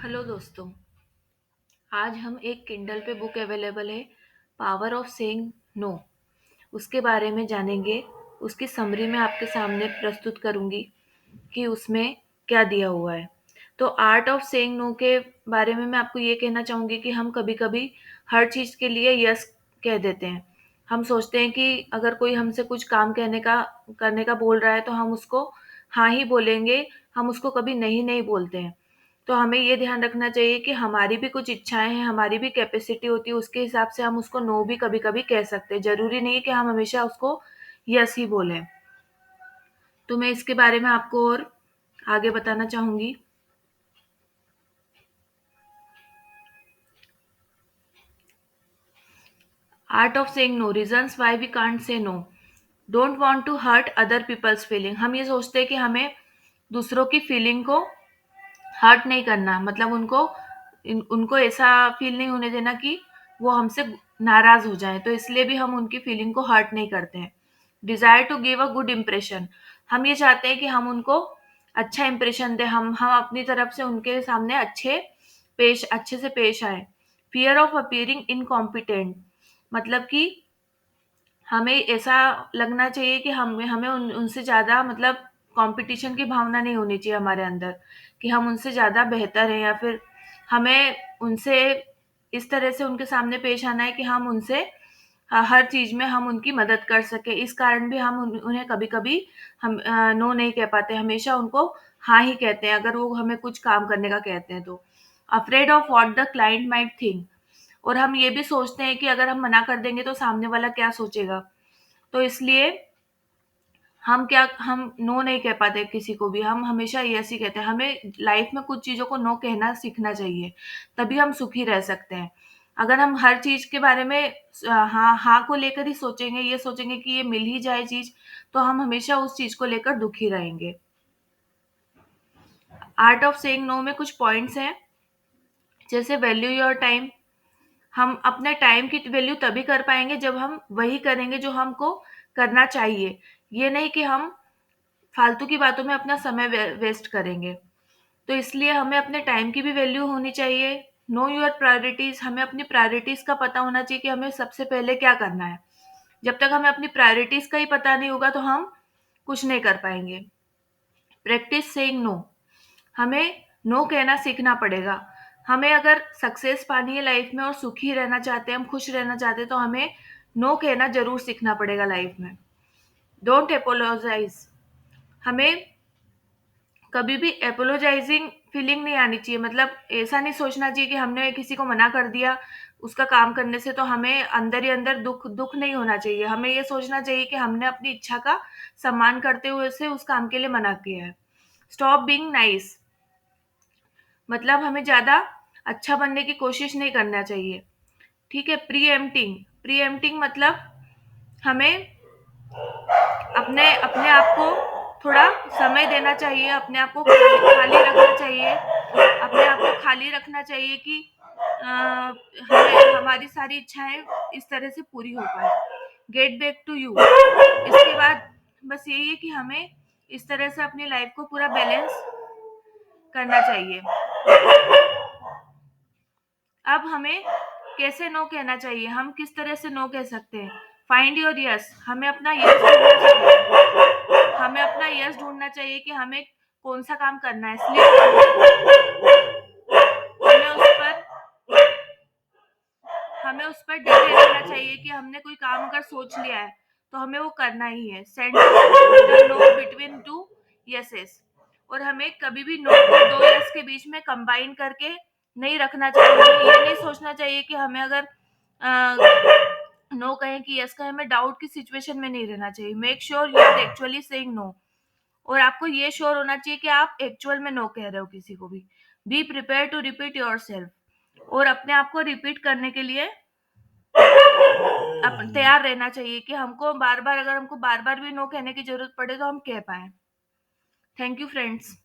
Hello दोस्तों। आज हम एक किंडल पे बुक अवेलेबल है, पावर ऑफ सेइंग नो, उसके बारे में जानेंगे। उसकी समरी मैं आपके सामने प्रस्तुत करूंगी कि उसमें क्या दिया हुआ है। तो आर्ट ऑफ सेइंग नो के बारे में मैं आपको ये कहना चाहूंगी कि हम कभी कभी हर चीज़ के लिए यस कह देते हैं। हम सोचते हैं कि अगर कोई हमसे कुछ काम कहने का करने का बोल रहा है तो हम उसको हाँ ही बोलेंगे, हम उसको कभी नहीं नहीं बोलते हैं। तो हमें ये ध्यान रखना चाहिए कि हमारी भी कुछ इच्छाएं हैं, हमारी भी कैपेसिटी होती है, उसके हिसाब से हम उसको नो भी कभी कभी कह सकते हैं। जरूरी नहीं है कि हम हमेशा उसको यस ही बोलें। तो मैं इसके बारे में आपको और आगे बताना चाहूंगी। Art of saying no, reasons why we can't say no. Don't want to hurt other people's feeling. हम ये सोचते हैं कि हमें दूसरों की फीलिंग को हर्ट नहीं करना, मतलब उनको ऐसा फील नहीं होने देना कि वो हमसे नाराज हो जाए, तो इसलिए भी हम उनकी फीलिंग को हर्ट नहीं करते हैं। Desire to give a good impression, हम ये चाहते हैं कि हम उनको अच्छा इम्प्रेशन दें, हम अपनी तरफ से उनके सामने अच्छे से पेश आए। फियर ऑफ अपीयरिंग इनकॉम्पिटेंट, मतलब कि हमें ऐसा लगना चाहिए कि हमें उनसे ज़्यादा, मतलब कंपटीशन की भावना नहीं होनी चाहिए हमारे अंदर कि हम उनसे ज़्यादा बेहतर हैं, या फिर हमें उनसे इस तरह से उनके सामने पेश आना है कि हम उनसे हर चीज़ में हम उनकी मदद कर सकें। इस कारण भी हम उन्हें कभी-कभी हम नो नहीं कह पाते, हमेशा उनको हाँ ही कहते हैं अगर वो हमें कुछ काम करने का कहते हैं तो। Afraid of what the client might think, और हम ये भी सोचते हैं कि अगर हम मना कर देंगे तो सामने वाला क्या सोचेगा। तो इसलिए हम नो नहीं कह पाते किसी को भी, हम हमेशा यस ही कहते हैं। हमें लाइफ में कुछ चीज़ों को नो कहना सीखना चाहिए, तभी हम सुखी रह सकते हैं। अगर हम हर चीज़ के बारे में हाँ, हाँ को लेकर ही सोचेंगे, ये सोचेंगे कि ये मिल ही जाए चीज़, तो हम हमेशा उस चीज़ को लेकर दुखी रहेंगे। आर्ट ऑफ सेइंग नो में कुछ पॉइंट्स हैं, जैसे वैल्यू योर टाइम। हम अपने टाइम की वैल्यू तभी कर पाएंगे जब हम वही करेंगे जो हमको करना चाहिए। ये नहीं कि हम फालतू की बातों में अपना समय वेस्ट करेंगे। तो इसलिए हमें अपने टाइम की भी वैल्यू होनी चाहिए। नो योर प्रायोरिटीज, हमें अपनी प्रायोरिटीज का पता होना चाहिए कि हमें सबसे पहले क्या करना है। जब तक हमें अपनी प्रायोरिटीज का ही पता नहीं होगा तो हम कुछ नहीं कर पाएंगे। प्रैक्टिस सेइंग नो, हमें नो कहना सीखना पड़ेगा। हमें अगर सक्सेस पानी है लाइफ में और सुखी रहना चाहते हैं, हम खुश रहना चाहते हैं, तो हमें नो कहना जरूर सीखना पड़ेगा लाइफ में। डोंट एपोलोजाइज, हमें कभी भी एपोलोजाइजिंग फीलिंग नहीं आनी चाहिए। मतलब ऐसा नहीं सोचना चाहिए कि हमने किसी को मना कर दिया उसका काम करने से तो हमें अंदर ही अंदर दुख दुख नहीं होना चाहिए। हमें ये सोचना चाहिए कि हमने अपनी इच्छा का सम्मान करते हुए उसे उस काम के लिए मना किया है। स्टॉप बीइंग नाइस, मतलब हमें ज्यादा अच्छा बनने की कोशिश नहीं करना चाहिए। ठीक है। प्री एम्प्टिंग मतलब हमें अपने अपने आप को थोड़ा समय देना चाहिए, अपने आप को खाली रखना चाहिए, अपने आप को खाली रखना चाहिए कि हमें हमारी सारी इच्छाएं इस तरह से पूरी हो पाए। गेट बैक टू यू, इसके बाद बस यही है कि हमें इस तरह से अपनी लाइफ को पूरा बैलेंस करना चाहिए। अब हमें कैसे नो कहना चाहिए, हम किस तरह से नो कह सकते हैं। फाइंड योर यस, हमें अपना यस ढूंढना चाहिए कि हमें कौन सा काम करना है। हमें उस पर हमें उस पर डटे रहना चाहिए कि हमने कोई काम अगर सोच लिया है तो हमें वो करना ही है। Send the no between two yeses, और हमें कभी भी नो को दो यस के बीच में कंबाइन करके नहीं रखना चाहिए। हमें ये नहीं सोचना चाहिए कि हमें अगर नो कहें कि यस कहें, हमें डाउट की सिचुएशन में नहीं रहना चाहिए। Make sure you are actually saying no, और आपको ये श्योर होना चाहिए कि आप एक्चुअल में नो कह रहे हो किसी को भी। Be prepare to repeat yourself, और अपने आप को रिपीट करने के लिए तैयार रहना चाहिए कि हमको बार बार भी नो कहने की जरूरत पड़े तो हम कह पाए। Thank you friends.